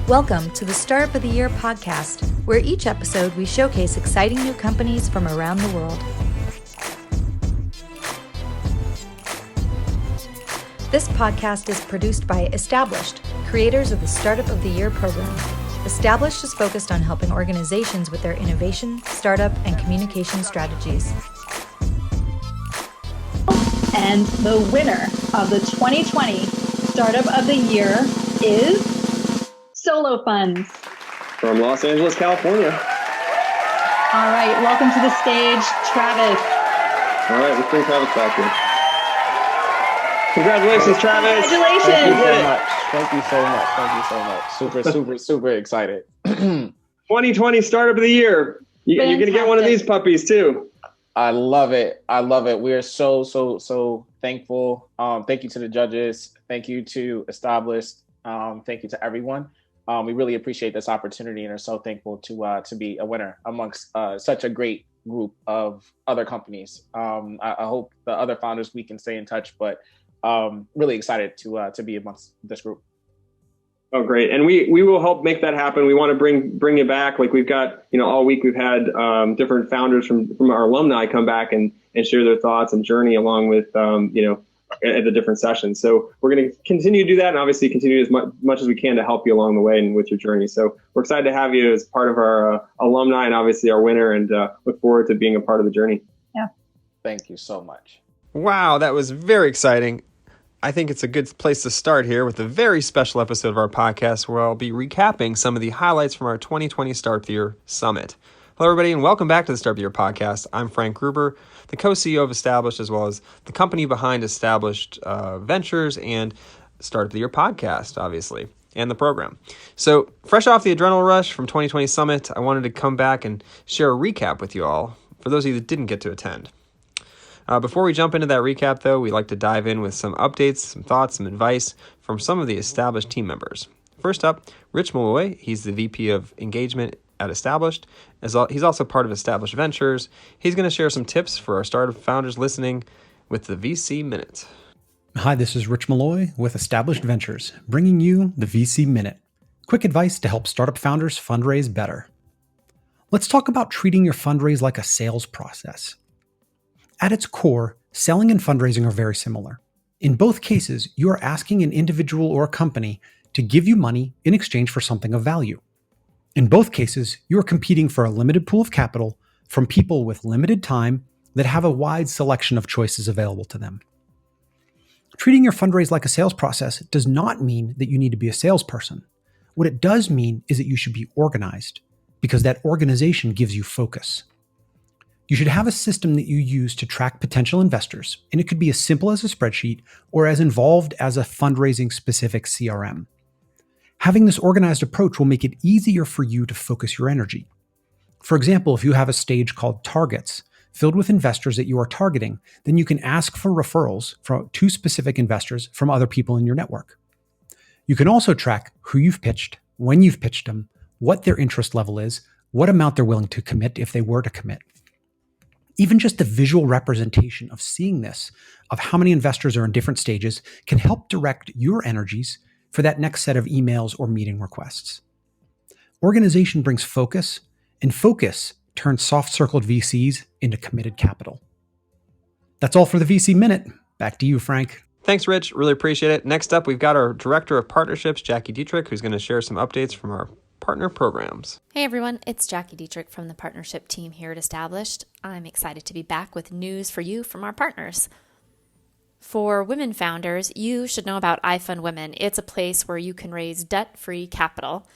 Welcome to the Startup of the Year podcast, where each episode we showcase exciting new companies from around the world. This podcast is produced by Established, creators of the Startup of the Year program. Established is focused on helping organizations with their innovation, startup, and communication strategies. And the winner of the 2020 Startup of the Year is SoloFunds. From Los Angeles, California. All right, welcome to the stage, Travis. All right, let's bring Travis back here. Congratulations, Travis. Congratulations. Thank you so much. Super excited. 2020 Startup of the Year. You're going to get one of these puppies too. I love it. We are so thankful. Thank you to the judges. Thank you to Established. Thank you to everyone. We really appreciate this opportunity and are so thankful to be a winner amongst such a great group of other companies. I hope the other founders, we can stay in touch, but really excited to be amongst this group. Oh, great. And we will help make that happen. We want to bring you back. Like we've got, all week we've had different founders from our alumni come back and share their thoughts and journey along with, at the different sessions. So we're going to continue to do that and obviously continue as much as we can to help you along the way and with your journey. So we're excited to have you as part of our alumni and obviously our winner, and look forward to being a part of the journey. Yeah. Thank you so much. Wow, that was very exciting. I think it's a good place to start here with a very special episode of our podcast where I'll be recapping some of the highlights from our 2020 Startup of the Year Summit. Hello, everybody, and welcome back to the Startup of the Year podcast. I'm Frank Gruber, the co-CEO of Established, as well as the company behind Established Ventures and Startup of the Year podcast, obviously, and the program. So, fresh off the adrenaline rush from 2020 Summit, I wanted to come back and share a recap with you all, for those of you that didn't get to attend. Before we jump into that recap, though, we'd like to dive in with some updates, some thoughts, some advice from some of the Established team members. First up, Rich Maloy. He's the VP of Engagement at Established. He's also part of Established Ventures. He's going to share some tips for our startup founders listening with the VC Minute. Hi, this is Rich Maloy with Established Ventures, bringing you the VC Minute. Quick advice to help startup founders fundraise better. Let's talk about treating your fundraise like a sales process. At its core, selling and fundraising are very similar. In both cases, you are asking an individual or a company to give you money in exchange for something of value. In both cases, you are competing for a limited pool of capital from people with limited time that have a wide selection of choices available to them. Treating your fundraise like a sales process does not mean that you need to be a salesperson. What it does mean is that you should be organized, because that organization gives you focus. You should have a system that you use to track potential investors, and it could be as simple as a spreadsheet or as involved as a fundraising-specific CRM. Having this organized approach will make it easier for you to focus your energy. For example, if you have a stage called targets, filled with investors that you are targeting, then you can ask for referrals to specific investors from other people in your network. You can also track who you've pitched, when you've pitched them, what their interest level is, what amount they're willing to commit if they were to commit. Even just the visual representation of seeing this, of how many investors are in different stages, can help direct your energies for that next set of emails or meeting requests. Organization brings focus, and focus turns soft-circled VCs into committed capital. That's all for the VC Minute. Back to you, Frank. Thanks, Rich. Really appreciate it. Next up, we've got our Director of Partnerships, Jacqui Dietrich, who's going to share some updates from our partner programs. Hey everyone, it's Jacqui Dietrich from the partnership team here at Established. I'm excited to be back with news for you from our partners. For women founders, you should know about iFund Women. It's a place where you can raise debt-free capital.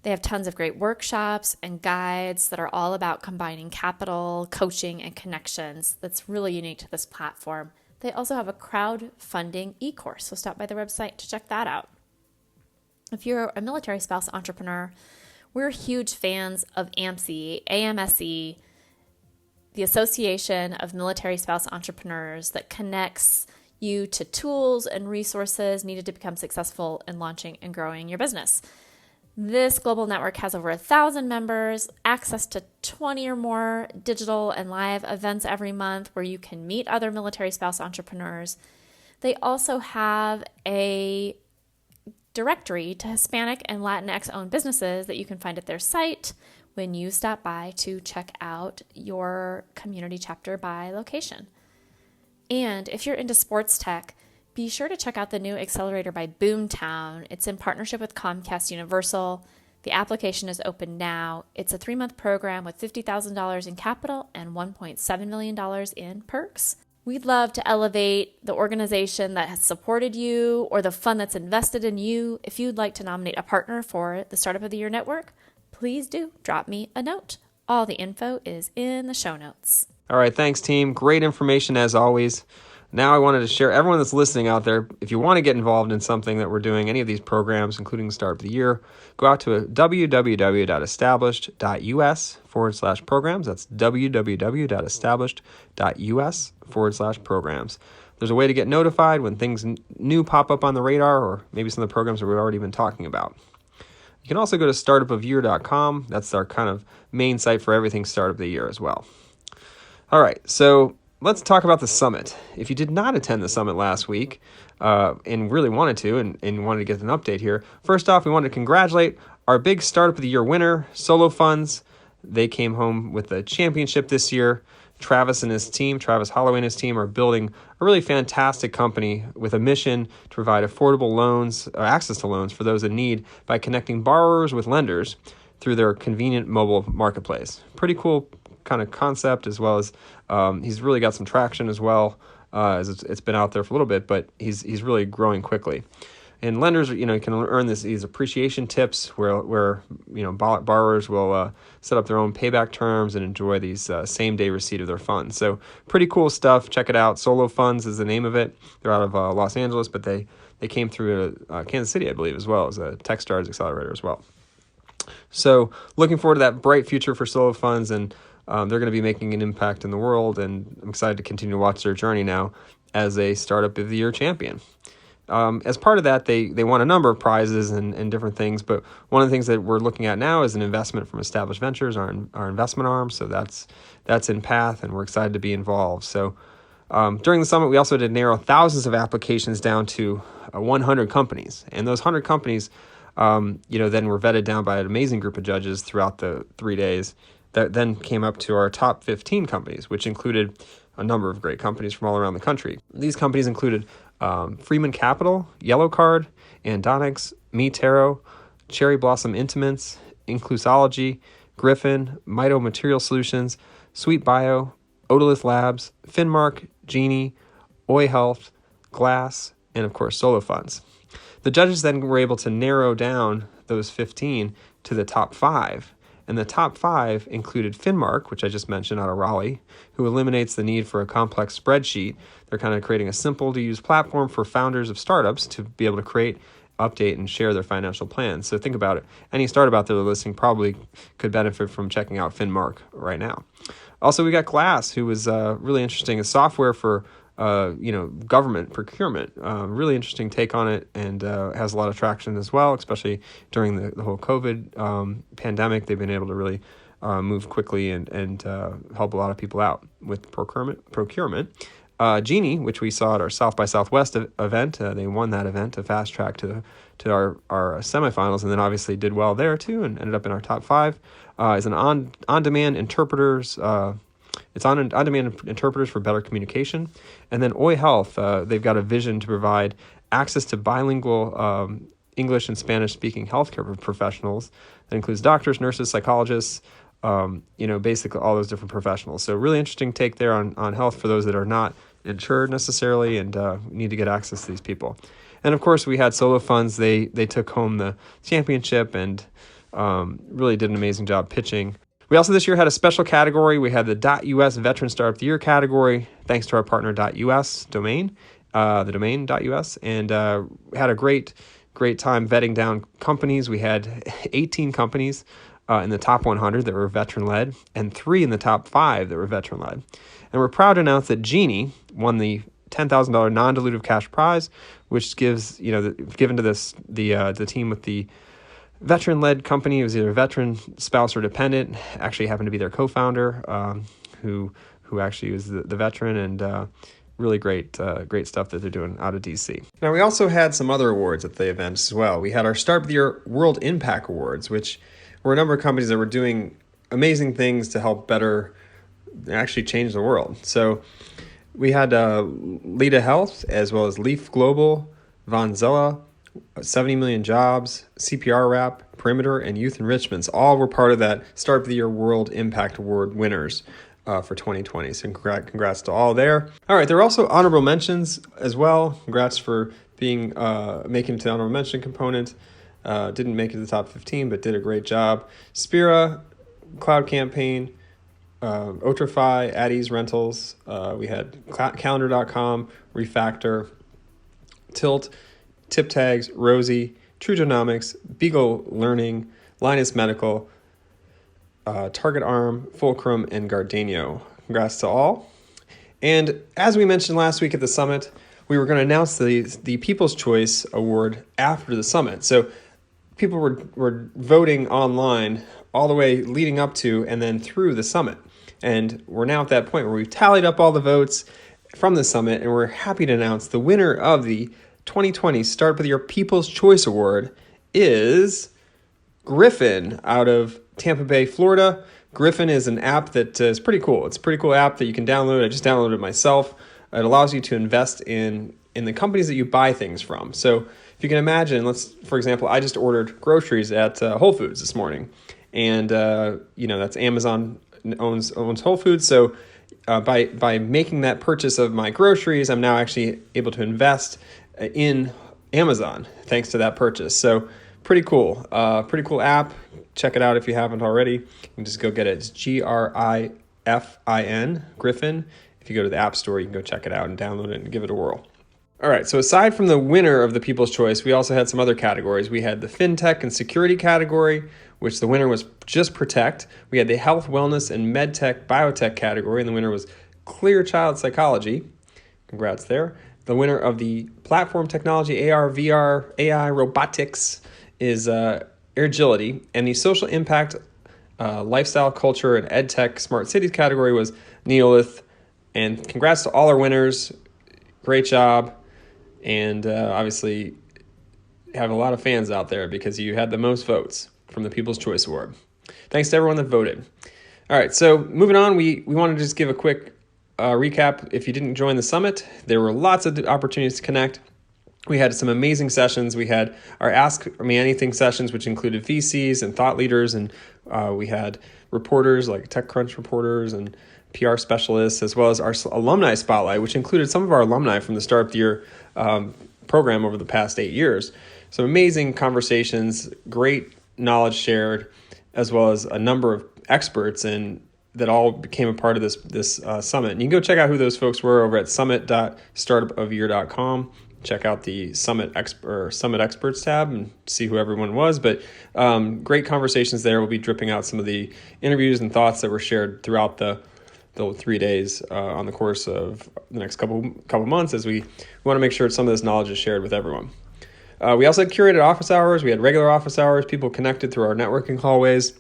They have tons of great workshops and guides that are all about combining capital, coaching, and connections. That's really unique to this platform. They also have a crowdfunding e-course, so stop by their website to check that out. If you're a military spouse entrepreneur, we're huge fans of AMSE, the Association of Military Spouse Entrepreneurs, that connects you to tools and resources needed to become successful in launching and growing your business. This global network has over 1,000 members, access to 20 or more digital and live events every month where you can meet other military spouse entrepreneurs. They also have a directory to Hispanic and Latinx owned businesses that you can find at their site when you stop by to check out your community chapter by location. And if you're into sports tech, be sure to check out the new Accelerator by Boomtown. It's in partnership with Comcast Universal. The application is open now. It's a 3-month program with $50,000 in capital and $1.7 million in perks. We'd love to elevate the organization that has supported you or the fund that's invested in you. If you'd like to nominate a partner for the Startup of the Year Network, please do drop me a note. All the info is in the show notes. All right, thanks, team. Great information as always. Now I wanted to share, everyone that's listening out there, if you want to get involved in something that we're doing, any of these programs, including Startup of the Year, go out to www.established.us/programs. That's www.established.us/programs. There's a way to get notified when things new pop up on the radar, or maybe some of the programs that we've already been talking about. You can also go to startupofyear.com. That's our kind of main site for everything Startup of the Year as well. All right, so let's talk about the summit. If you did not attend the summit last week and really wanted to and wanted to get an update here, first off, we wanted to congratulate our big Startup of the Year winner, SoloFunds. They came home with the championship this year. Travis Holoway and his team are building a really fantastic company with a mission to provide affordable loans, or access to loans for those in need by connecting borrowers with lenders through their convenient mobile marketplace. Pretty cool kind of concept, as well as he's really got some traction as well, as it's been out there for a little bit, but he's really growing quickly. And lenders, can earn these appreciation tips where borrowers will set up their own payback terms and enjoy these same-day receipt of their funds. So pretty cool stuff. Check it out. SoloFunds is the name of it. They're out of Los Angeles, but they came through Kansas City, I believe, as well as a Techstars Accelerator as well. So looking forward to that bright future for SoloFunds, and they're going to be making an impact in the world, and I'm excited to continue to watch their journey now as a Startup of the Year champion. As part of that, they won a number of prizes and different things, but one of the things that we're looking at now is an investment from Established Ventures, our investment arm, so that's in path, and we're excited to be involved. So during the summit, we also did narrow thousands of applications down to 100 companies, and those 100 companies then were vetted down by an amazing group of judges throughout the 3 days that then came up to our top 15 companies, which included a number of great companies from all around the country. These companies included Freeman Capital, Yellow Card, Andonix, Me Tarot, Cherry Blossom Intimates, Inclusology, Griffin, Mito Material Solutions, Sweet Bio, Odolith Labs, Finmark, Genie, Oi Health, Glass, and of course SoloFunds. The judges then were able to narrow down those 15 to the top 5. And the top 5 included Finmark, which I just mentioned, out of Raleigh, who eliminates the need for a complex spreadsheet. They're kind of creating a simple-to-use platform for founders of startups to be able to create, update, and share their financial plans. So think about it. Any startup out there listening probably could benefit from checking out Finmark right now. Also, we got Glass, who was really interesting. It's software for government procurement. Really interesting take on it, and has a lot of traction as well, especially during the whole COVID pandemic. They've been able to really move quickly and help a lot of people out with procurement. Genie, which we saw at our South by Southwest event, they won that event to fast track to our semifinals, and then obviously did well there too, and ended up in our top 5. Is an on-demand interpreters. It's on-demand interpreters for better communication. And then Oi Health, they've got a vision to provide access to bilingual English and Spanish-speaking healthcare professionals. That includes doctors, nurses, psychologists, basically all those different professionals. So really interesting take there on health for those that are not insured necessarily and need to get access to these people. And of course, we had SoloFunds. They took home the championship and really did an amazing job pitching. We also this year had a special category. We had the .us Veteran Startup of the Year category, thanks to our partner .us domain, the domain .us, and had a great time vetting down companies. We had 18 companies in the top 100 that were veteran-led, and 3 in the top 5 that were veteran-led. And we're proud to announce that Genie won the $10,000 non-dilutive cash prize, which gives given to the team with the veteran-led company. It was either a veteran, spouse, or dependent. Actually happened to be their co-founder, who actually was the veteran, and really great stuff that they're doing out of DC. Now, we also had some other awards at the event as well. We had our Startup of the Year World Impact Awards, which were a number of companies that were doing amazing things to help better actually change the world. So we had Lita Health, as well as Leaf Global, Vanzilla, 70 Million Jobs, CPR Wrap, Perimeter, and Youth Enrichments. All were part of that Startup of the Year World Impact Award winners for 2020. So congrats to all there. All right, there were also honorable mentions as well. Congrats for being making it to the honorable mention component. Didn't make it to the top 15, but did a great job. Spira, Cloud Campaign, Otrify, Addie's Rentals. We had Calendar.com, Refactor, Tilt, Tip Tags, Rosie, True Genomics, Beagle Learning, Linus Medical, Target Arm, Fulcrum, and Gardeno. Congrats to all. And as we mentioned last week at the summit, we were going to announce the People's Choice Award after the summit. So people were voting online all the way leading up to and then through the summit. And we're now at that point where we've tallied up all the votes from the summit, and we're happy to announce the winner of the 2020 Startup of the Year People's Choice Award is Griffin out of Tampa Bay, Florida. Griffin is an app that is pretty cool. It's a pretty cool app that you can download. I just downloaded it myself. It allows you to invest in the companies that you buy things from. So if you can imagine, for example, I just ordered groceries at Whole Foods this morning. And, that's Amazon owns Whole Foods. So by making that purchase of my groceries, I'm now actually able to invest in Amazon thanks to that purchase. So pretty cool app. Check it out if you haven't already. You can just go get it. It's Griffin, Griffin. If you go to the App Store, you can go check it out and download it and give it a whirl. All right, so aside from the winner of the People's Choice, we also had some other categories. We had the FinTech and Security category, which the winner was just Protect. We had the Health, Wellness, and MedTech Biotech category, and the winner was Clear Child Psychology. Congrats there. The winner of the Platform Technology, AR, VR, AI, Robotics is Agility, and the Social Impact, Lifestyle, Culture, and EdTech Smart Cities category was Neolith. And congrats to all our winners. Great job. And obviously have a lot of fans out there because you had the most votes from the People's Choice Award. Thanks to everyone that voted. All right, so moving on, we want to just give a quick recap. If you didn't join the summit, there were lots of opportunities to connect. We had some amazing sessions. We had our Ask Me Anything sessions, which included VCs and thought leaders, and we had reporters like TechCrunch reporters and PR specialists, as well as our alumni spotlight, which included some of our alumni from the Startup of the Year program over the past 8 years. So amazing conversations, great knowledge shared, as well as a number of experts that all became a part of this summit. And you can go check out who those folks were over at summit.startupofyear.com. Check out the Summit Experts tab and see who everyone was. But great conversations there. We'll be dripping out some of the interviews and thoughts that were shared throughout the 3 days on the course of the next couple months, as we want to make sure some of this knowledge is shared with everyone. We also had curated office hours. We had regular office hours. People connected through our networking hallways.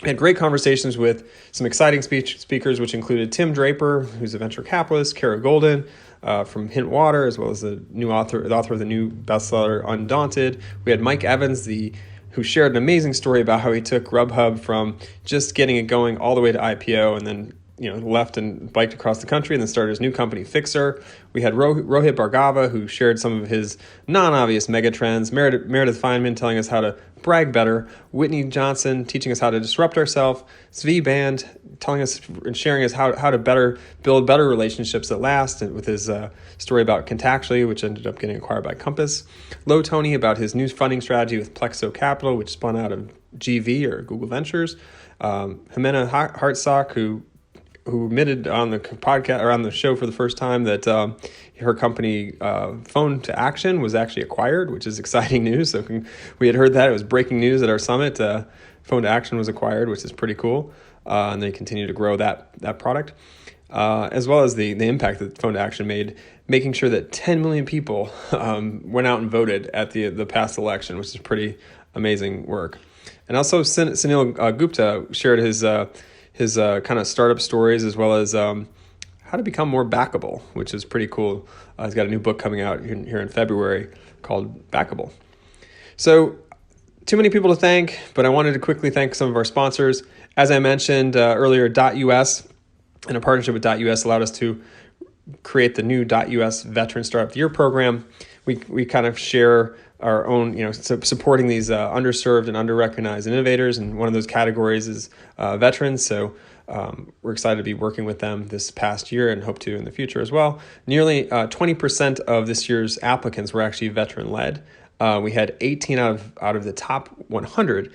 We had great conversations with some exciting speakers, which included Tim Draper, who's a venture capitalist, Kara Golden from Hint Water, as well as the author of the new bestseller Undaunted. We had Mike Evans, who shared an amazing story about how he took Grubhub from just getting it going all the way to IPO, and then left and biked across the country and then started his new company, Fixer. We had Rohit Bhargava, who shared some of his non-obvious megatrends. Meredith Feynman telling us how to brag better. Whitney Johnson teaching us how to disrupt ourselves. Zvi Band telling us and sharing us how to build better relationships that last, and with his story about Contactually, which ended up getting acquired by Compass. Low Tony about his new funding strategy with Plexo Capital, which spun out of GV or Google Ventures. Jimena Hartsock, who admitted on the podcast or on the show for the first time that her company Phone to Action was actually acquired, which is exciting news. So we had heard that it was breaking news at our summit. Phone to Action was acquired, which is pretty cool, and they continue to grow that product, as well as the impact that Phone to Action made, making sure that 10 million people went out and voted at the past election, which is pretty amazing work. And also Sunil Gupta shared his kind of startup stories, as well as how to become more backable, which is pretty cool. He's got a new book coming out here in February called Backable. So too many people to thank, but I wanted to quickly thank some of our sponsors. As I mentioned earlier, .us and a partnership with .us allowed us to create the new .us Veteran Startup of the Year program. We kind of share our own, supporting these underserved and under-recognized innovators, and one of those categories is veterans. So we're excited to be working with them this past year and hope to in the future as well. Nearly 20% of this year's applicants were actually veteran-led. We had 18 out of the top 100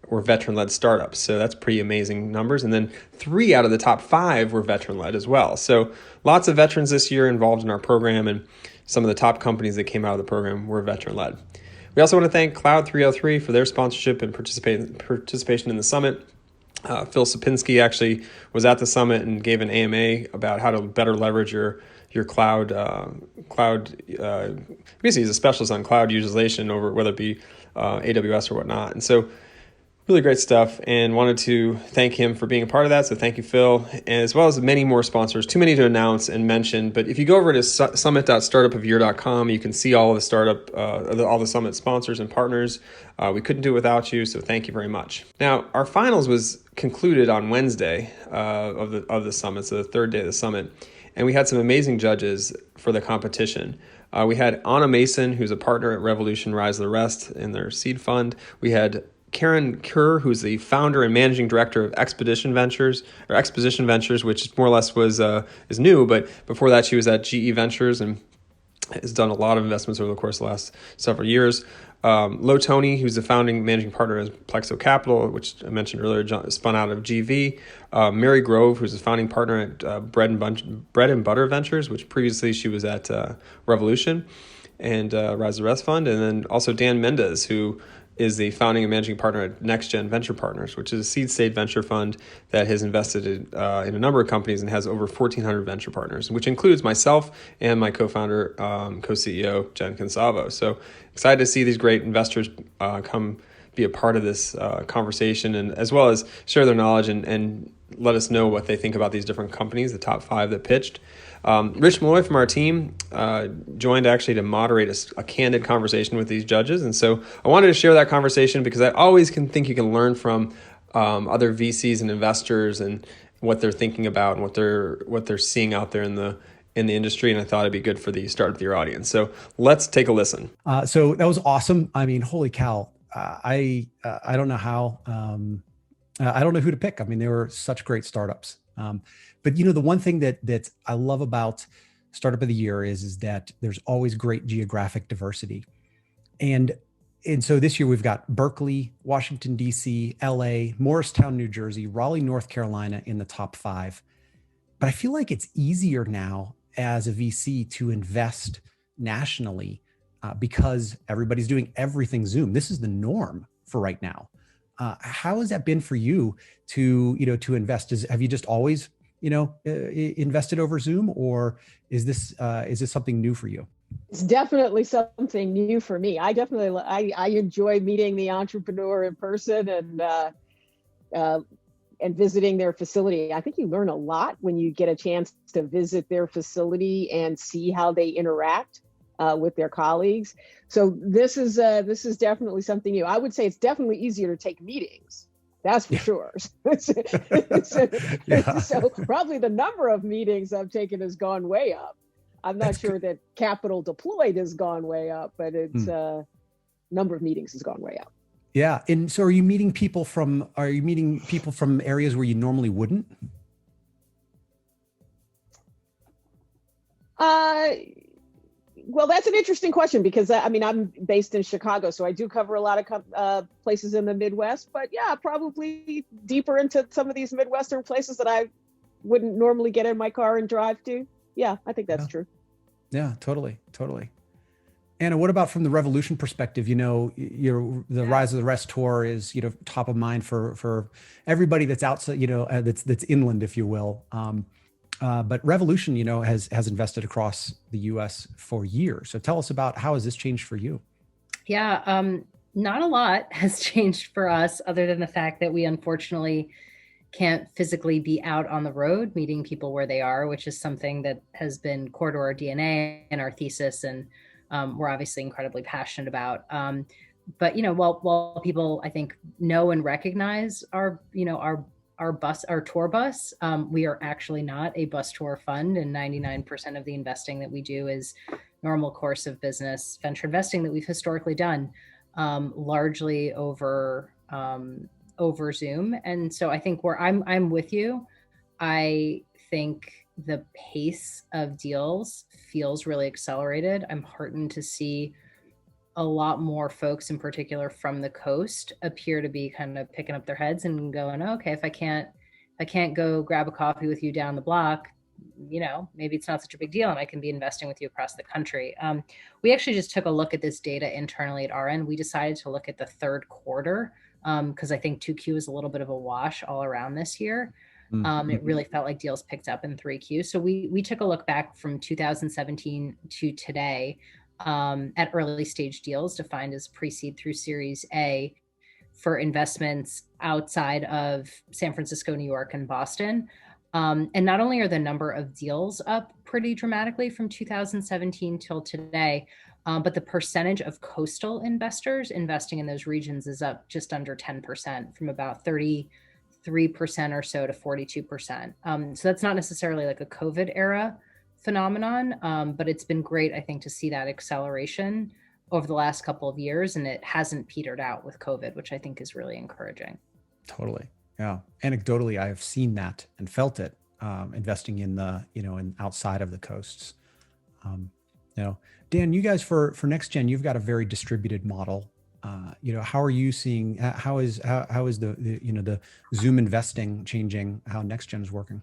were veteran-led startups. So that's pretty amazing numbers. And then 3 out of the top 5 were veteran-led as well. So lots of veterans this year involved in our program, and some of the top companies that came out of the program were veteran-led. We also want to thank Cloud 303 for their sponsorship and participation in the summit. Phil Sapinski actually was at the summit and gave an AMA about how to better leverage your cloud. Basically, he's a specialist on cloud utilization over whether it be AWS or whatnot. And so really great stuff, and wanted to thank him for being a part of that. So thank you, Phil, as well as many more sponsors. Too many to announce and mention, but if you go over to summit.startupofyear.com, you can see all of the all the summit sponsors and partners. We couldn't do it without you, so thank you very much. Now, our finals was concluded on Wednesday of the summit, so the third day of the summit, and we had some amazing judges for the competition. We had Anna Mason, who's a partner at Revolution Rise of the Rest in their seed fund. We had Karen Kerr, who's the founder and managing director of Exposition Ventures, which more or less is new, but before that she was at GE Ventures and has done a lot of investments over the course of the last several years. Lo Tony, who's the founding managing partner of Plexo Capital, which I mentioned earlier, spun out of GV. Mary Grove, who's the founding partner at Bread and Butter Ventures, which previously she was at Revolution and Rise of the Rest Fund. And then also Dan Mendez, who is the founding and managing partner at NextGen Venture Partners, which is a seed stage venture fund that has invested in a number of companies and has over 1,400 venture partners, which includes myself and my co-founder, co-CEO, Jen Consavo. So excited to see these great investors come be a part of this conversation, and as well as share their knowledge and let us know what they think about these different companies, the top 5 that pitched. Rich Maloy from our team joined actually to moderate a candid conversation with these judges. And so I wanted to share that conversation because I always think you can learn from other VCs and investors and what they're thinking about and what they're seeing out there in the industry. And I thought it'd be good for the start of your audience. So let's take a listen. So that was awesome. I mean, holy cow. I don't know how, I don't know who to pick. I mean, they were such great startups. But the one thing that I love about Startup of the Year is that there's always great geographic diversity. And so this year we've got Berkeley, Washington, D.C., LA, Morristown, New Jersey, Raleigh, North Carolina in the top 5. But I feel like it's easier now as a VC to invest nationally because everybody's doing everything Zoom. This is the norm for right now. How has that been for you to invest? Have you just always invested over Zoom, or is this something new for you? It's definitely something new for me. I enjoy meeting the entrepreneur in person and visiting their facility. I think you learn a lot when you get a chance to visit their facility and see how they interact with their colleagues. So this is definitely something new. I would say it's definitely easier to take meetings. That's for sure. So probably the number of meetings I've taken has gone way up. I'm not sure that capital deployed has gone way up, but it's number of meetings has gone way up. Yeah. And so are you meeting people from areas where you normally wouldn't? Well, that's an interesting question because I'm based in Chicago, so I do cover a lot of places in the Midwest. But yeah, probably deeper into some of these Midwestern places that I wouldn't normally get in my car and drive to. Yeah, I think that's true. Yeah, totally. Anna, what about from the Revolution perspective? The Rise of the Rest tour is top of mind for everybody that's outside, that's inland, if you will. But Revolution, has invested across the U.S. for years. So tell us about how has this changed for you? Yeah, not a lot has changed for us other than the fact that we unfortunately can't physically be out on the road meeting people where they are, which is something that has been core to our DNA and our thesis, and we're obviously incredibly passionate about. But while people, I think, know and recognize our tour bus, we are actually not a bus tour fund, and 99% of the investing that we do is normal course of business venture investing that we've historically done, largely over Zoom. And so I think I'm with you. I think the pace of deals feels really accelerated. I'm heartened to see a lot more folks, in particular from the coast, appear to be kind of picking up their heads and going, oh, okay, if I can't go grab a coffee with you down the block, maybe it's not such a big deal and I can be investing with you across the country. We actually just took a look at this data internally at our end. We decided to look at the third quarter because I think 2Q is a little bit of a wash all around this year. It really felt like deals picked up in 3Q. So we took a look back from 2017 to today at early stage deals defined as pre-seed through Series A for investments outside of San Francisco, New York, and Boston. And not only are the number of deals up pretty dramatically from 2017 till today, but the percentage of coastal investors investing in those regions is up just under 10%, from about 33% or so to 42%. So that's not necessarily like a COVID era phenomenon, but it's been great, I think, to see that acceleration over the last couple of years, and it hasn't petered out with COVID, which I think is really encouraging. Totally. Yeah. Anecdotally, I have seen that and felt it, investing in in outside of the coasts. Dan, you guys for next gen, you've got a very distributed model. How are you seeing, how is the Zoom investing changing how next gen is working?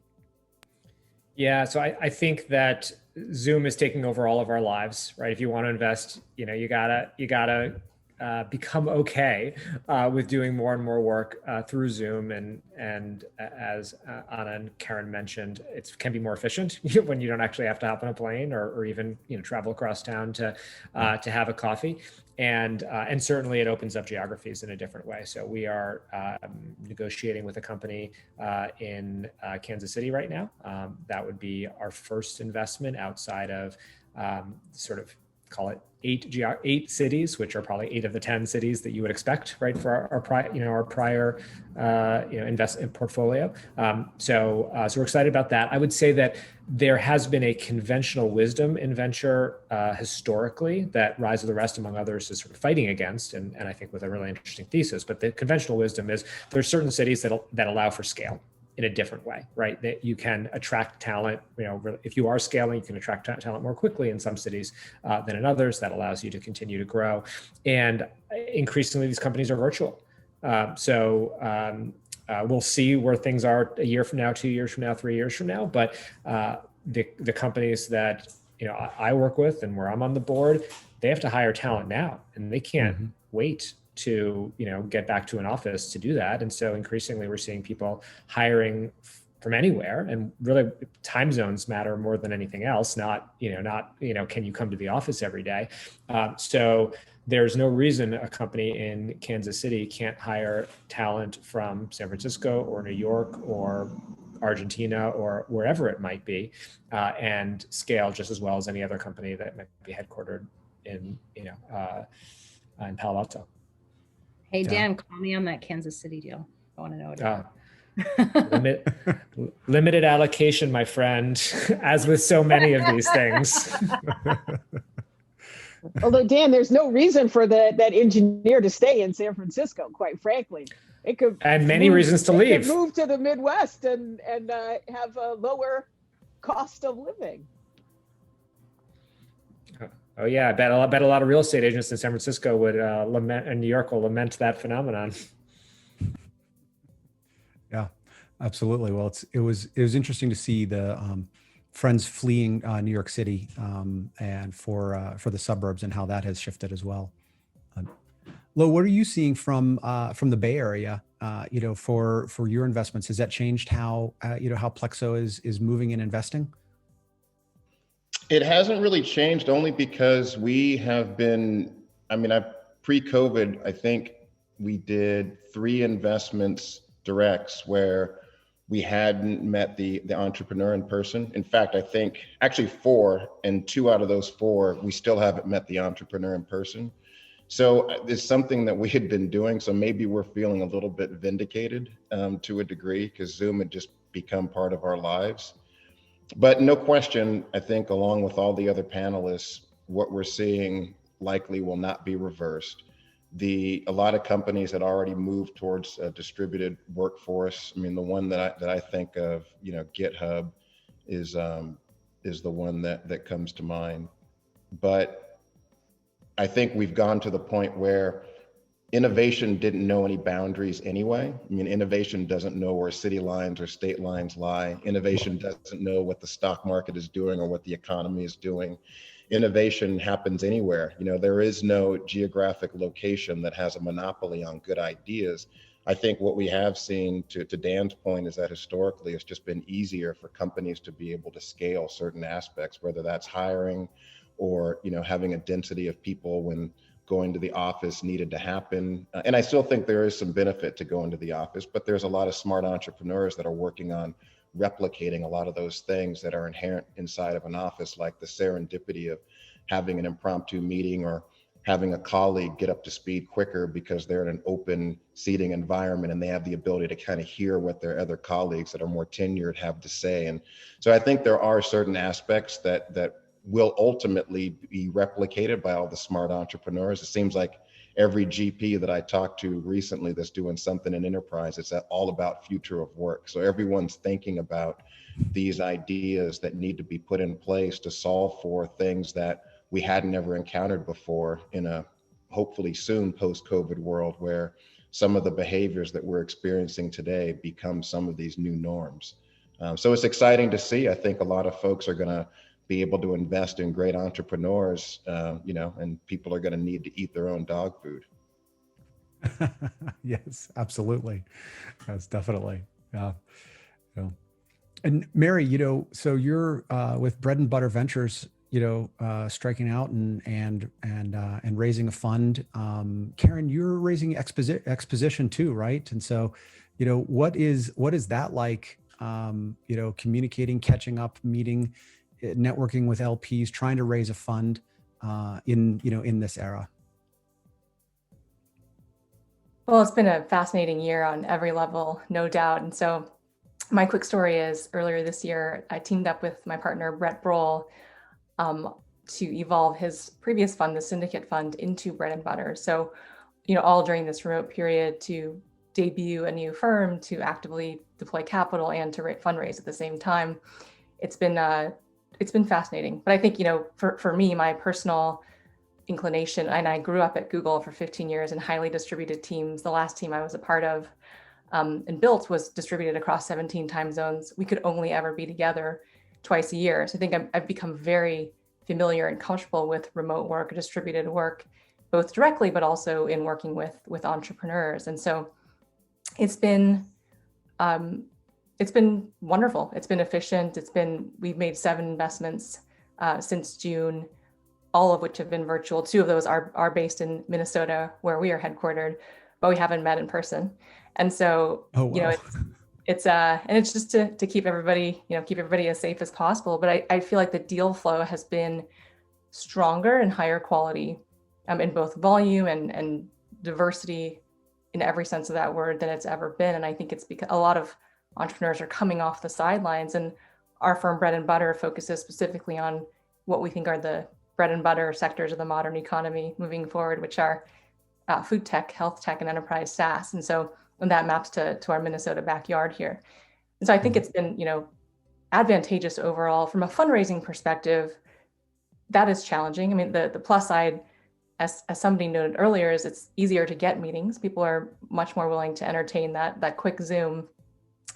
Yeah, so I think that Zoom is taking over all of our lives, right? If you want to invest, you gotta become okay with doing more and more work through Zoom, and as Anna and Karen mentioned, it can be more efficient when you don't actually have to hop on a plane or even travel across town to have a coffee, and certainly it opens up geographies in a different way. So we are negotiating with a company in Kansas City right now. That would be our first investment outside of sort of, call it 8 cities, which are probably 8 of the 10 cities that you would expect, right, for our prior investment portfolio. So we're excited about that. I would say that there has been a conventional wisdom in venture historically that Rise of the Rest, among others, is sort of fighting against, and I think with a really interesting thesis. But the conventional wisdom is there's certain cities that allow for scale in a different way, right? That you can attract talent. If you are scaling, you can attract talent more quickly in some cities than in others. That allows you to continue to grow. And increasingly, these companies are virtual. We'll see where things are a year from now, 2 years from now, 3 years from now. But the companies that I work with and where I'm on the board, they have to hire talent now, and they can't wait to get back to an office to do that. And so increasingly we're seeing people hiring from anywhere, and really time zones matter more than anything else, not can you come to the office every day. So there's no reason a company in Kansas City can't hire talent from San Francisco or New York or Argentina or wherever it might be, and scale just as well as any other company that might be headquartered in Palo Alto. Hey, Dan, call me on that Kansas City deal. I want to know it. Limited allocation, my friend, as with so many of these things. Although, Dan, there's no reason for that engineer to stay in San Francisco, quite frankly. It could reasons to leave. Could move to the Midwest and have a lower cost of living. Oh yeah, I bet a lot of real estate agents in San Francisco would lament, and New York will lament that phenomenon. Yeah, absolutely. Well, it was interesting to see the friends fleeing New York City and for the suburbs, and how that has shifted as well. Lo, what are you seeing from the Bay Area? For your investments, has that changed how how Plexo is moving and investing? It hasn't really changed, only because we have been, pre-COVID, I think we did 3 investments directs where we hadn't met the entrepreneur in person. In fact, I think actually 4, and 2 out of those 4, we still haven't met the entrepreneur in person. So it's something that we had been doing. So maybe we're feeling a little bit vindicated to a degree, because Zoom had just become part of our lives. But no question, I think along with all the other panelists, what we're seeing likely will not be reversed. A lot of companies had already moved towards a distributed workforce. I mean, the one that I think of, GitHub is the one that comes to mind. But I think we've gone to the point where innovation didn't know any boundaries anyway. I mean, innovation doesn't know where city lines or state lines lie. Innovation doesn't know what the stock market is doing or what the economy is doing. Innovation happens anywhere. There is no geographic location that has a monopoly on good ideas. I think what we have seen, to Dan's point, is that historically it's just been easier for companies to be able to scale certain aspects, whether that's hiring or having a density of people when going to the office needed to happen. And I still think there is some benefit to going to the office, but there's a lot of smart entrepreneurs that are working on replicating a lot of those things that are inherent inside of an office, like the serendipity of having an impromptu meeting or having a colleague get up to speed quicker because they're in an open seating environment and they have the ability to kind of hear what their other colleagues that are more tenured have to say. And so I think there are certain aspects that will ultimately be replicated by all the smart entrepreneurs. It seems like every GP that I talked to recently that's doing something in enterprise, it's all about future of work. So everyone's thinking about these ideas that need to be put in place to solve for things that we hadn't ever encountered before in a hopefully soon post-COVID world, where some of the behaviors that we're experiencing today become some of these new norms. So it's exciting to see. I think a lot of folks are going to be able to invest in great entrepreneurs, and people are going to need to eat their own dog food. Yes, absolutely. That's definitely. Yeah. And Mary, so you're with Bread and Butter Ventures, striking out and raising a fund. Karen, you're raising Exposition too, right? And so, what is that like? Communicating, catching up, meeting, networking with LPs, trying to raise a fund in this era. Well, it's been a fascinating year on every level, no doubt. And so my quick story is, earlier this year, I teamed up with my partner, Brett Brohl, to evolve his previous fund, the Syndicate Fund, into Bread and Butter. So, all during this remote period, to debut a new firm, to actively deploy capital, and to fundraise at the same time. It's been fascinating. But I think, for me, my personal inclination, and I grew up at Google for 15 years in highly distributed teams. The last team I was a part of and built was distributed across 17 time zones. We could only ever be together twice a year. So I think I've become very familiar and comfortable with remote work, distributed work, both directly, but also in working with entrepreneurs. And so it's been wonderful. It's been efficient. We've made 7 investments since June, all of which have been virtual. 2 of those are based in Minnesota, where we are headquartered, but we haven't met in person. And so, it's just to keep everybody as safe as possible. But I feel like the deal flow has been stronger and higher quality in both volume and diversity in every sense of that word than it's ever been. And I think it's because a lot of entrepreneurs are coming off the sidelines, and our firm Bread and Butter focuses specifically on what we think are the bread and butter sectors of the modern economy moving forward, which are food tech, health tech, and enterprise SaaS. And so that maps to our Minnesota backyard here. And so I think it's been, advantageous overall. From a fundraising perspective, that is challenging. I mean, the plus side, as somebody noted earlier, is it's easier to get meetings. People are much more willing to entertain that quick Zoom.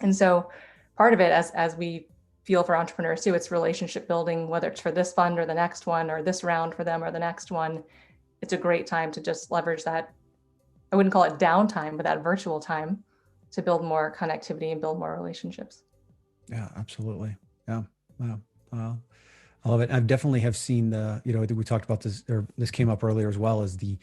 And so part of it, as we feel for entrepreneurs too, it's relationship building, whether it's for this fund or the next one, or this round for them or the next one. It's a great time to just leverage that. I wouldn't call it downtime, but that virtual time to build more connectivity and build more relationships. Yeah, absolutely. Yeah. Wow. I love it. I definitely have seen we talked about this, or this came up earlier as well, as the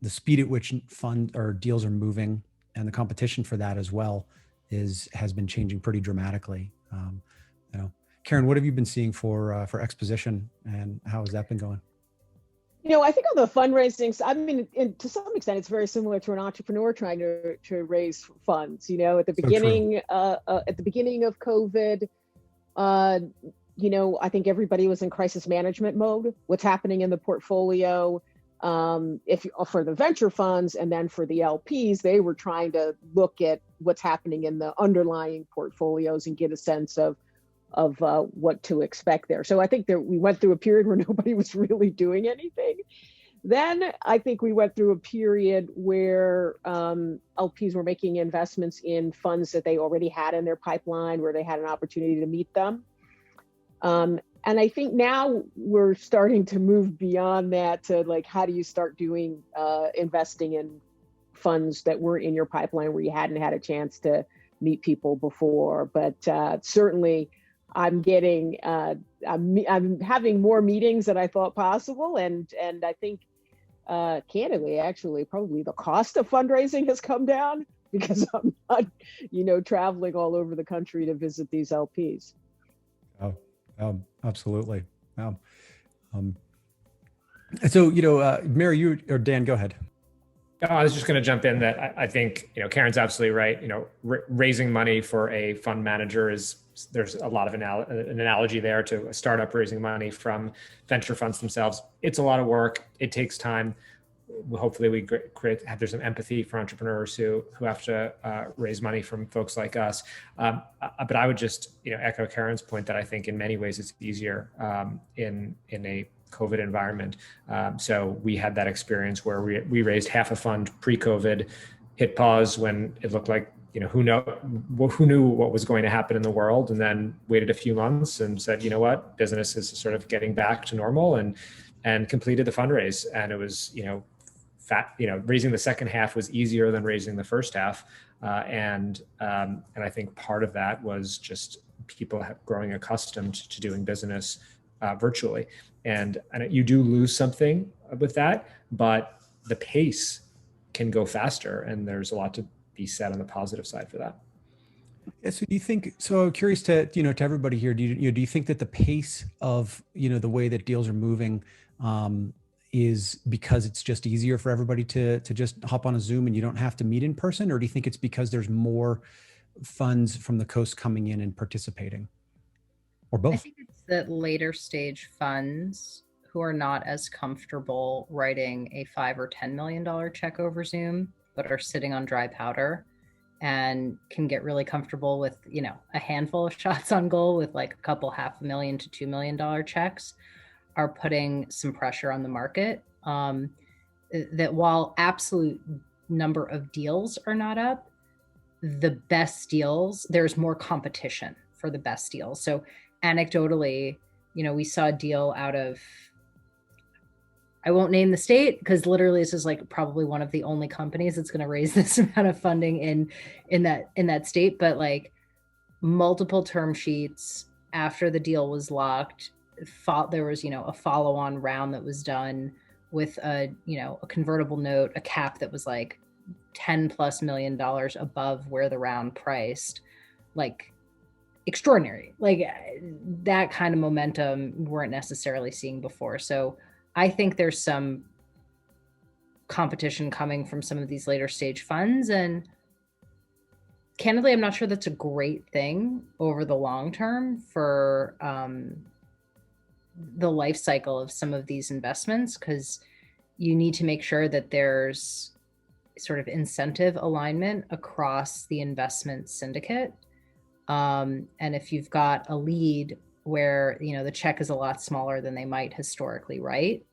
speed at which fund or deals are moving, and the competition for that as well has been changing pretty dramatically. Karen, what have you been seeing for Exposition, and how has that been going? I think on the fundraising, I mean, to some extent, it's very similar to an entrepreneur trying to raise funds. At the beginning, at the beginning of COVID, I think everybody was in crisis management mode. What's happening in the portfolio? If for the venture funds, and then for the LPs, they were trying to look at what's happening in the underlying portfolios and get a sense of what to expect there. So I think that we went through a period where nobody was really doing anything. Then I think we went through a period where LPs were making investments in funds that they already had in their pipeline, where they had an opportunity to meet them. And I think now we're starting to move beyond that to like, how do you start doing investing in funds that were in your pipeline where you hadn't had a chance to meet people before? But certainly, I'm getting I'm having more meetings than I thought possible, and I think candidly, actually, probably the cost of fundraising has come down because I'm not, traveling all over the country to visit these LPs. Oh, absolutely. So, Mary, you or Dan, go ahead. I was just going to jump in that I think, Karen's absolutely right. Raising money for a fund manager there's a lot of an analogy there to a startup raising money from venture funds themselves. It's a lot of work. It takes time. Hopefully there's some empathy for entrepreneurs who have to raise money from folks like us. But I would just, echo Karen's point that I think in many ways it's easier in a COVID environment. So we had that experience where we raised half a fund pre-COVID, hit pause when it looked like, who knew what was going to happen in the world, and then waited a few months and said, what, business is sort of getting back to normal, and completed the fundraise. And it was, raising the second half was easier than raising the first half. And I think part of that was just people growing accustomed to doing business virtually. And you do lose something with that, but the pace can go faster, and there's a lot to be said on the positive side for that. Yeah, so do you think, so I'm curious to everybody here, do you think that the pace of, the way that deals are moving is because it's just easier for everybody to just hop on a Zoom and you don't have to meet in person? Or do you think it's because there's more funds from the coast coming in and participating? Or both? I think it's that later stage funds who are not as comfortable writing a $5 or $10 million check over Zoom, but are sitting on dry powder and can get really comfortable with, a handful of shots on goal with like a couple $500,000 to $2 million checks, are putting some pressure on the market. That while absolute number of deals are not up, the best deals, there's more competition for the best deals. So anecdotally, we saw a deal out of, I won't name the state because literally this is like probably one of the only companies that's going to raise this amount of funding in that state, but like multiple term sheets after the deal was locked. There was, a follow-on round that was done with a convertible note, a cap that was like $10+ million above where the round priced, like extraordinary, like that kind of momentum we weren't necessarily seeing before. So I think there's some competition coming from some of these later stage funds, and candidly, I'm not sure that's a great thing over the long term for the life cycle of some of these investments, because you need to make sure that there's sort of incentive alignment across the investment syndicate. And if you've got a lead where, the check is a lot smaller than they might historically write,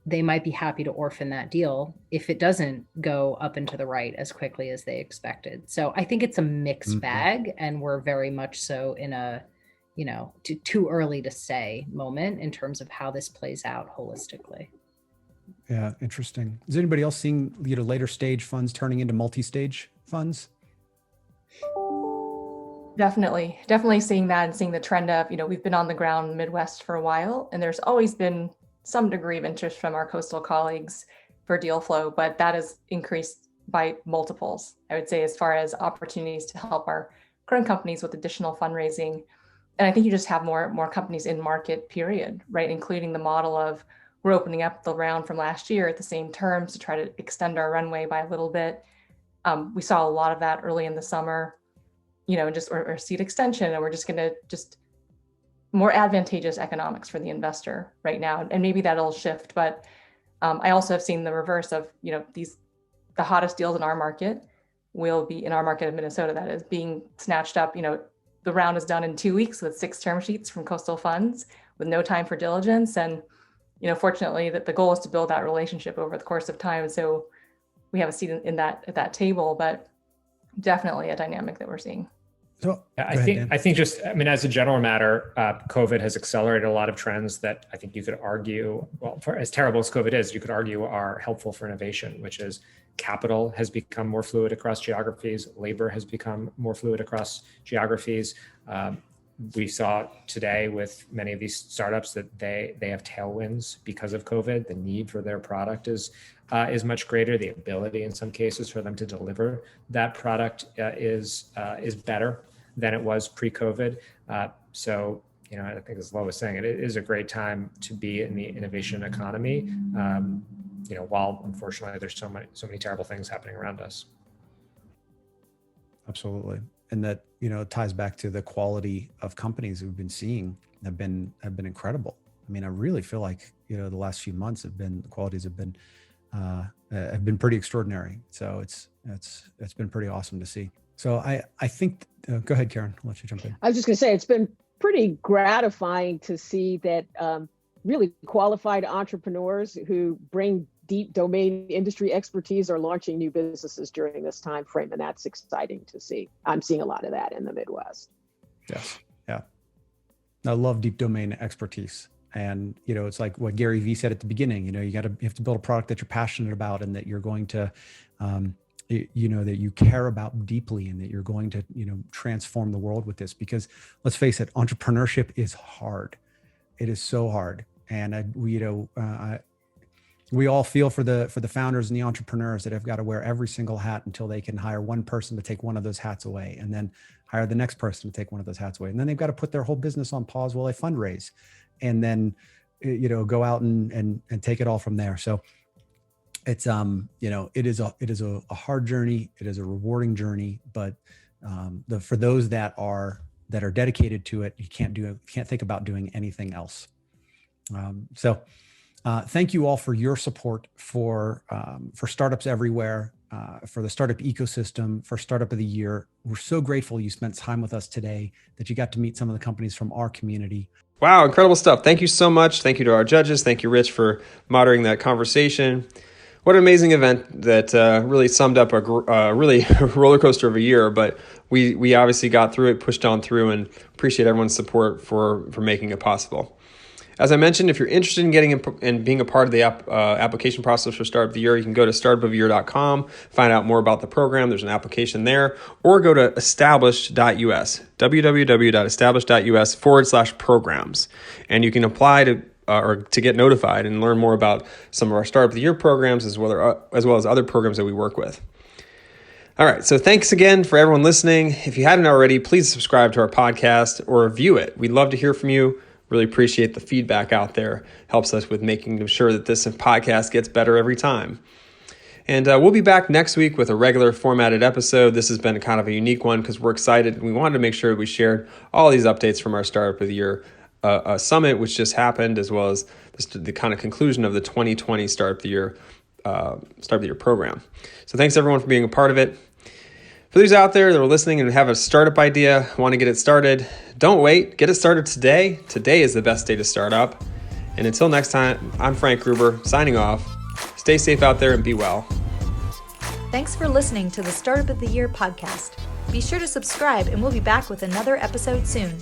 they might be happy to orphan that deal if it doesn't go up and to the right as quickly as they expected. So I think it's a mixed bag, and we're very much so in a, too early to say moment in terms of how this plays out holistically. Yeah, interesting. Is anybody else seeing, later stage funds turning into multi-stage funds? Definitely seeing that, and seeing the trend of, we've been on the ground Midwest for a while, and there's always been some degree of interest from our coastal colleagues for deal flow, but that has increased by multiples, I would say, as far as opportunities to help our current companies with additional fundraising. And I think you just have more companies in market, period, right? Including the model of we're opening up the round from last year at the same terms to try to extend our runway by a little bit. We saw a lot of that early in the summer, or seed extension, and we're just going to more advantageous economics for the investor right now. And maybe that'll shift, but I also have seen the reverse of, the hottest deals in our market will be in our market of Minnesota, that is being snatched up. The round is done in 2 weeks with 6 term sheets from coastal funds with no time for diligence. And, fortunately that the goal is to build that relationship over the course of time. So we have a seat at that table, but definitely a dynamic that we're seeing. So I think as a general matter, COVID has accelerated a lot of trends that I think you could argue, for as terrible as COVID is, you could argue are helpful for innovation, which is capital has become more fluid across geographies, labor has become more fluid across geographies. We saw today with many of these startups that they have tailwinds because of COVID. The need for their product is much greater. The ability in some cases for them to deliver that product is better than it was pre-COVID. So, I think as Lo was saying, it is a great time to be in the innovation economy. While unfortunately there's so many terrible things happening around us. Absolutely. And that, ties back to the quality of companies we've been seeing have been incredible. I mean, I really feel like, the last few months the qualities have been pretty extraordinary. So it's been pretty awesome to see. So I think, go ahead, Karen, I'll let you jump in. I was just going to say, it's been pretty gratifying to see that really qualified entrepreneurs who bring deep domain industry expertise are launching new businesses during this time frame. And that's exciting to see. I'm seeing a lot of that in the Midwest. Yes. Yeah. I love deep domain expertise. And, it's like what Gary Vee said at the beginning, you have to build a product that you're passionate about and that you're going to, that you care about deeply and that you're going to, transform the world with this. Because let's face it, entrepreneurship is hard. It is so hard. And we all feel for the founders and the entrepreneurs that have got to wear every single hat until they can hire one person to take one of those hats away, and then hire the next person to take one of those hats away. And then they've got to put their whole business on pause while they fundraise, and then, go out and take it all from there. So it's, it is a hard journey. It is a rewarding journey, but for those that are dedicated to it, you can't think about doing anything else. Thank you all for your support for startups everywhere, for the startup ecosystem, for Startup of the Year. We're so grateful you spent time with us today, that you got to meet some of the companies from our community. Wow, incredible stuff. Thank you so much. Thank you to our judges. Thank you, Rich, for moderating that conversation. What an amazing event that really summed up a really roller coaster of a year, but we obviously got through it, pushed on through, and appreciate everyone's support for making it possible. As I mentioned, if you're interested in getting and being a part of the application process for Startup of the Year, you can go to startupofyear.com, find out more about the program. There's an application there, or go to established.us, www.established.us/programs, and you can apply to get notified and learn more about some of our Startup of the Year programs as well as other programs that we work with. All right, so thanks again for everyone listening. If you hadn't already, please subscribe to our podcast or review it. We'd love to hear from you. Really appreciate the feedback out there. Helps us with making sure that this podcast gets better every time. And we'll be back next week with a regular formatted episode. This has been kind of a unique one because we're excited and we wanted to make sure we shared all these updates from our Startup of the Year summit, which just happened, as well as the kind of conclusion of the 2020 Startup of the Year program. So thanks everyone for being a part of it. For those out there that are listening and have a startup idea, want to get it started, don't wait. Get it started today. Today is the best day to start up. And until next time, I'm Frank Gruber, signing off. Stay safe out there and be well. Thanks for listening to the Startup of the Year podcast. Be sure to subscribe and we'll be back with another episode soon.